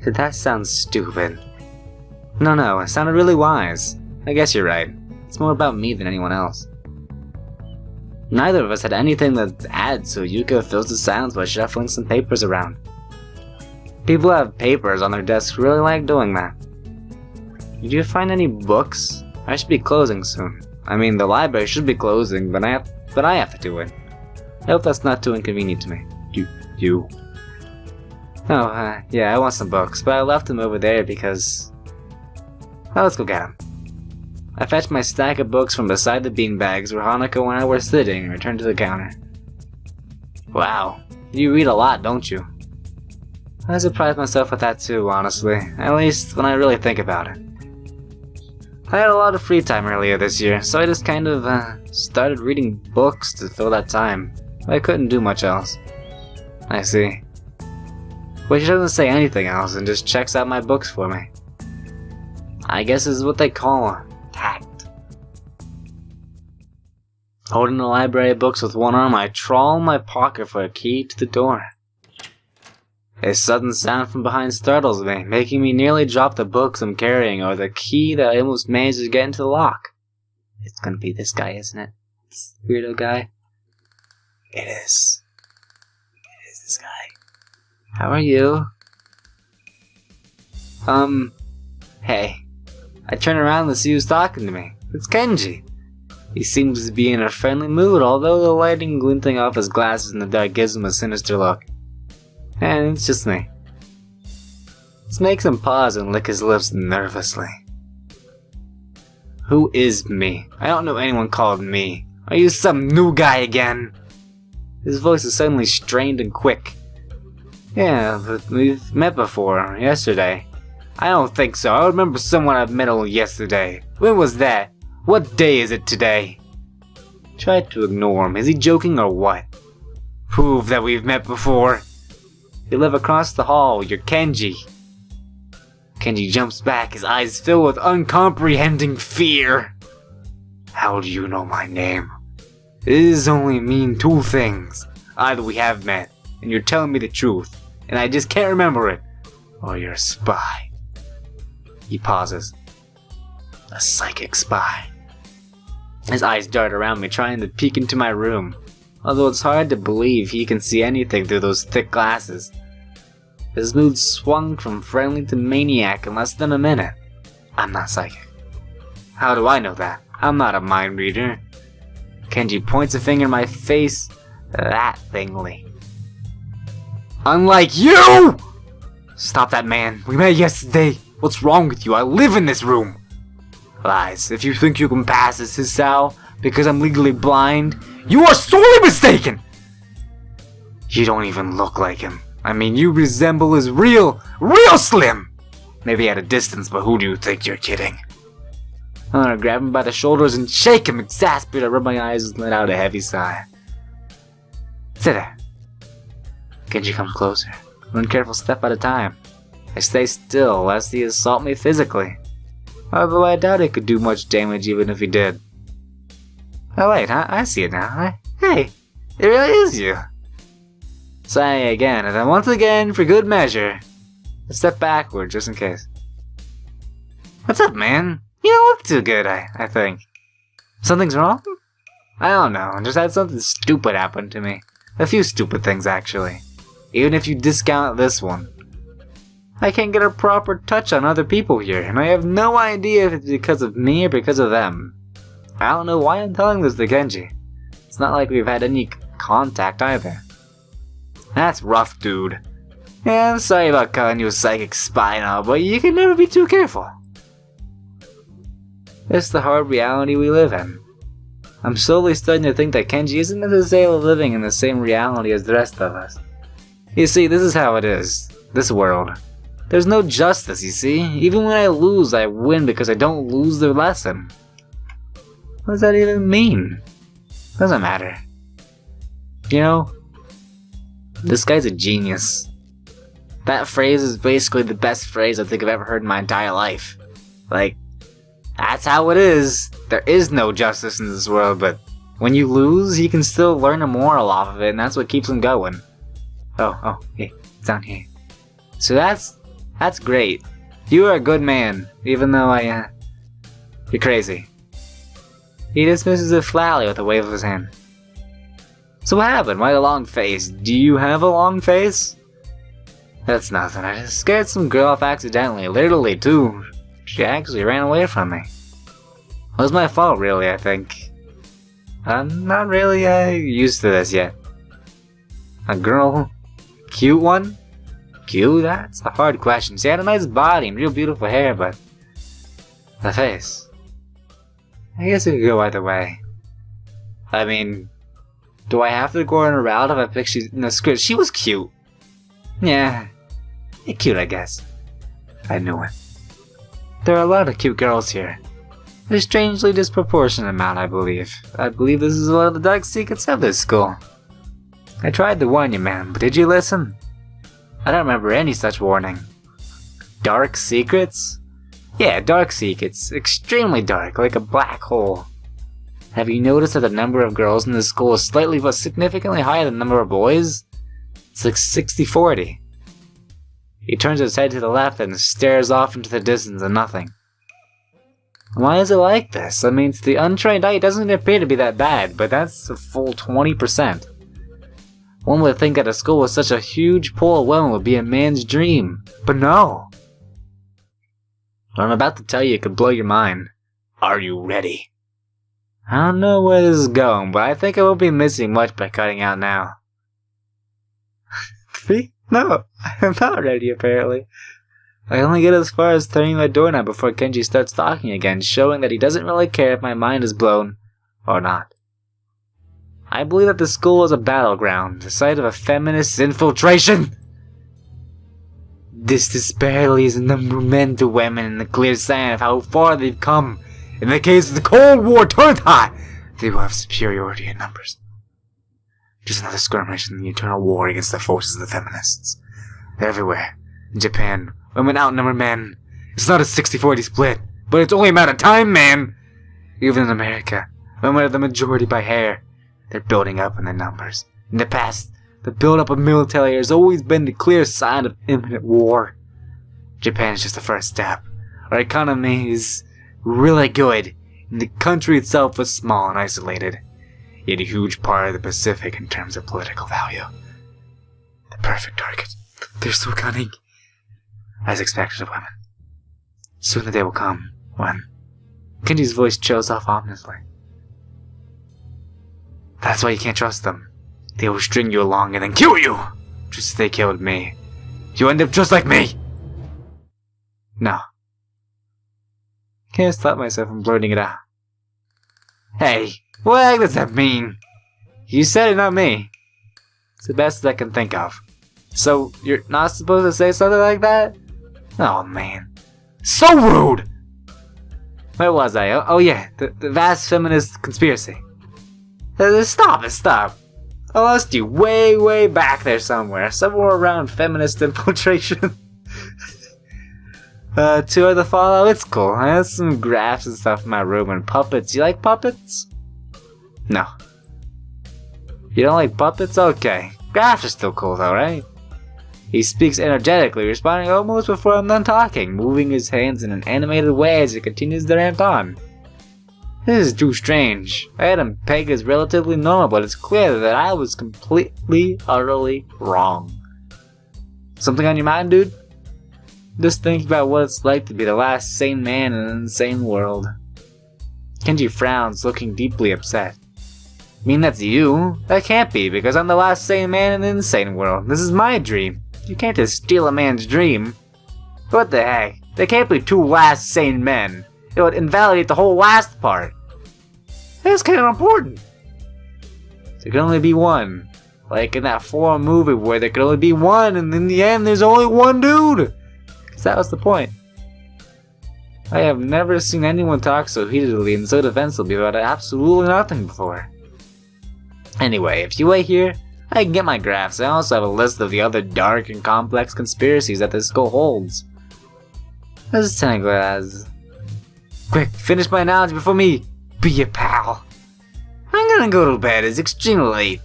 That sounds stupid. No, it sounded really wise. I guess you're right. It's more about me than anyone else. Neither of us had anything to add, so Yuka fills the silence by shuffling some papers around. People who have papers on their desks really like doing that. Did you find any books? I should be closing soon. I mean, the library should be closing, but I have to do it. I hope that's not too inconvenient to me. You. Oh, yeah, I want some books, but I left them over there because... Well, let's go get them. I fetched my stack of books from beside the beanbags where Hanako and I were sitting and returned to the counter. Wow, you read a lot, don't you? I surprised myself with that too, honestly. At least when I really think about it. I had a lot of free time earlier this year, so I just kind of started reading books to fill that time. I couldn't do much else. I see. But she doesn't say anything else and just checks out my books for me. I guess this is what they call tact. Holding the library books with one arm, I trawl in my pocket for a key to the door. A sudden sound from behind startles me, making me nearly drop the books I'm carrying or the key that I almost managed to get into the lock. It's gonna be this guy, isn't it? This weirdo guy? It is. It is this guy. How are you? Hey. I turn around to see who's talking to me. It's Kenji. He seems to be in a friendly mood, although the lighting glinting off his glasses in the dark gives him a sinister look. And it's just me. This makes him pause and lick his lips nervously. Who is me? I don't know anyone called me. Are you some new guy again? His voice is suddenly strained and quick. Yeah, but we've met before, yesterday. I don't think so. I remember someone I've met only yesterday. When was that? What day is it today? Try to ignore him. Is he joking or what? Prove that we've met before. You live across the hall. You're Kenji. Kenji jumps back, his eyes fill with uncomprehending fear. How do you know my name? This only mean two things. Either we have met, and you're telling me the truth, and I just can't remember it, or you're a spy. He pauses. A psychic spy. His eyes dart around me, trying to peek into my room, although it's hard to believe he can see anything through those thick glasses. His mood swung from friendly to maniac in less than a minute. I'm not psychic. How do I know that? I'm not a mind reader. Kenji points a finger in my face. That thingly. Unlike you! Stop that, man. We met yesterday. What's wrong with you? I live in this room. Lies. If you think you can pass as Hisao because I'm legally blind, you are sorely mistaken! You don't even look like him. I mean, you resemble his real slim! Maybe at a distance, but who do you think you're kidding? I'm gonna grab him by the shoulders and shake him, exasperated. I rub my eyes and let out a heavy sigh. Sit there. Kenji comes closer, one careful step at a time. I stay still, lest he assault me physically. Although I doubt it could do much damage even if he did. Oh wait, I see it now. Hey, it really is you. Sigh again, and then once again, for good measure, a step backward just in case. What's up, man? You don't look too good, I think. Something's wrong? I don't know, I just had something stupid happen to me. A few stupid things, actually. Even if you discount this one. I can't get a proper touch on other people here, and I have no idea if it's because of me or because of them. I don't know why I'm telling this to Kenji. It's not like we've had any contact either. That's rough, dude. Yeah, I'm sorry about calling you a psychic spy and all, but you can never be too careful. It's the hard reality we live in. I'm slowly starting to think that Kenji isn't necessarily living in the same reality as the rest of us. You see, this is how it is. This world. There's no justice, you see. Even when I lose, I win because I don't lose the lesson. What does that even mean? Doesn't matter. You know, this guy's a genius. That phrase is basically the best phrase I think I've ever heard in my entire life. Like, that's how it is. There is no justice in this world, but when you lose, you can still learn a moral off of it, and that's what keeps him going. Oh, hey, it's down here. So that's great. You are a good man, even though you're crazy. He dismisses it flatly with a wave of his hand. So what happened? Why a long face? Do you have a long face? That's nothing. I just scared some girl off accidentally. Literally, too. She actually ran away from me. It was my fault, really, I think. I'm not really used to this yet. A girl? Cute one? Cute? That's a hard question. She had a nice body and real beautiful hair, but... the face. I guess it could go either way. I mean... do I have to go on a route if I pick she in the script? She was cute. Yeah. Cute, I guess. I knew it. There are a lot of cute girls here. A strangely disproportionate amount, I believe. I believe this is one of the dark secrets of this school. I tried to warn you, man, but did you listen? I don't remember any such warning. Dark secrets? Yeah, dark secrets. Extremely dark, like a black hole. Have you noticed that the number of girls in this school is slightly but significantly higher than the number of boys? It's like 60-40. He turns his head to the left and stares off into the distance and nothing. Why is it like this? I mean, to the untrained eye, it doesn't appear to be that bad, but that's a full 20%. One would think that a school with such a huge pool of women would be a man's dream, but no. What I'm about to tell you could blow your mind. Are you ready? I don't know where this is going, but I think I won't be missing much by cutting out now. See? No, I'm not ready apparently. I only get as far as turning my doorknob before Kenji starts talking again, showing that he doesn't really care if my mind is blown or not. I believe that the school is a battleground, the site of a feminist infiltration. This disparity is the number of men to women in the clear sign of how far they've come. In the case of the Cold War turned hot, they will have superiority in numbers. Just another skirmish in the eternal war against the forces of the feminists. They're everywhere. In Japan, women outnumber men. It's not a 60-40 split, but it's only a matter of time, man! Even in America, women are the majority by hair. They're building up in their numbers. In the past, the build-up of military has always been the clear sign of imminent war. Japan is just the first step. Our economy is really good, and the country itself is small and isolated. Yet a huge part of the Pacific in terms of political value. The perfect target. They're so cunning. As expected of women. Soon the day will come when... Kenji's voice chills off ominously. That's why you can't trust them. They will string you along and then kill you! Just as they killed me. You end up just like me! No. Can't stop myself from blurting it out. Hey! What the heck does that mean? You said it, not me. It's the best I can think of. So, you're not supposed to say something like that? Oh man. So rude! Where was I? Oh yeah, the vast feminist conspiracy. Stop. I lost you way back there somewhere. Somewhere around feminist infiltration. Tour the Fallout, it's cool. I have some graphs and stuff in my room and puppets. You like puppets? No. You don't like puppets? Okay. Graphs are still cool though, right? He speaks energetically, responding almost before I'm done talking, moving his hands in an animated way as he continues to rant on. This is too strange. I had him pegged as relatively normal, but it's clear that I was completely, utterly wrong. Something on your mind, dude? Just think about what it's like to be the last sane man in an insane world. Kenji frowns, looking deeply upset. Mean that's you? That can't be, because I'm the last sane man in an insane world. This is my dream. You can't just steal a man's dream. What the heck? There can't be two last sane men. It would invalidate the whole last part. That's kind of important. There can only be one. Like in that forum movie where there could only be one, and in the end there's only one dude. Because that was the point. I have never seen anyone talk so heatedly and so defensively about absolutely nothing before. Anyway, if you wait here, I can get my graphs. I also have a list of the other dark and complex conspiracies that this school holds. Let's tangle as... Quick, finish my analogy before me be a pal. I'm gonna go to bed, it's extremely late.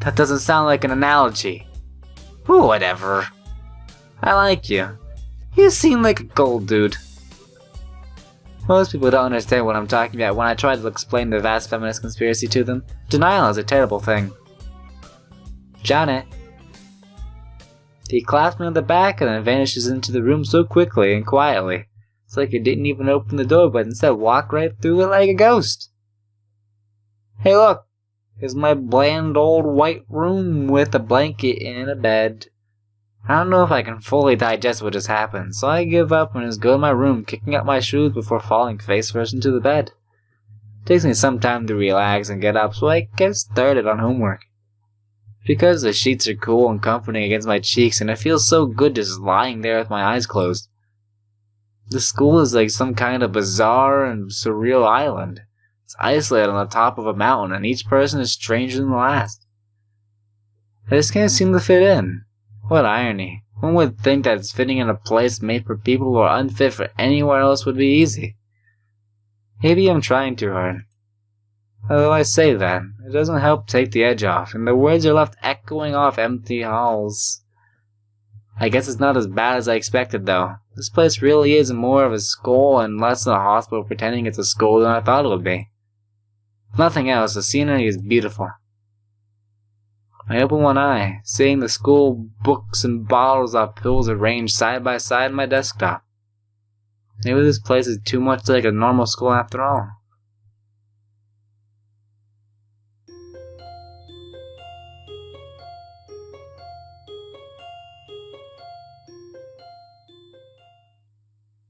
That doesn't sound like an analogy. Ooh, whatever. I like you. You seem like a cool dude. Most people don't understand what I'm talking about when I try to explain the vast feminist conspiracy to them. Denial is a terrible thing. Johnny. He claps me on the back and then vanishes into the room so quickly and quietly. It's like he didn't even open the door but instead walked right through it like a ghost. Hey look! Here's my bland old white room with a blanket and a bed. I don't know if I can fully digest what just happened, so I give up and just go to my room, kicking up my shoes before falling face first into the bed. It takes me some time to relax and get up, so I get started on homework. Because the sheets are cool and comforting against my cheeks, and it feels so good just lying there with my eyes closed. The school is like some kind of bizarre and surreal island. It's isolated on the top of a mountain, and each person is stranger than the last. I just can't seem to fit in. What irony. One would think that fitting in a place made for people who are unfit for anywhere else would be easy. Maybe I'm trying too hard. Although I say that, it doesn't help take the edge off, and the words are left echoing off empty halls. I guess it's not as bad as I expected though. This place really is more of a school and less than a hospital pretending it's a school than I thought it would be. If nothing else, the scenery is beautiful. I open one eye, seeing the school books and bottles of pills arranged side by side on my desktop. Maybe this place is too much like a normal school after all.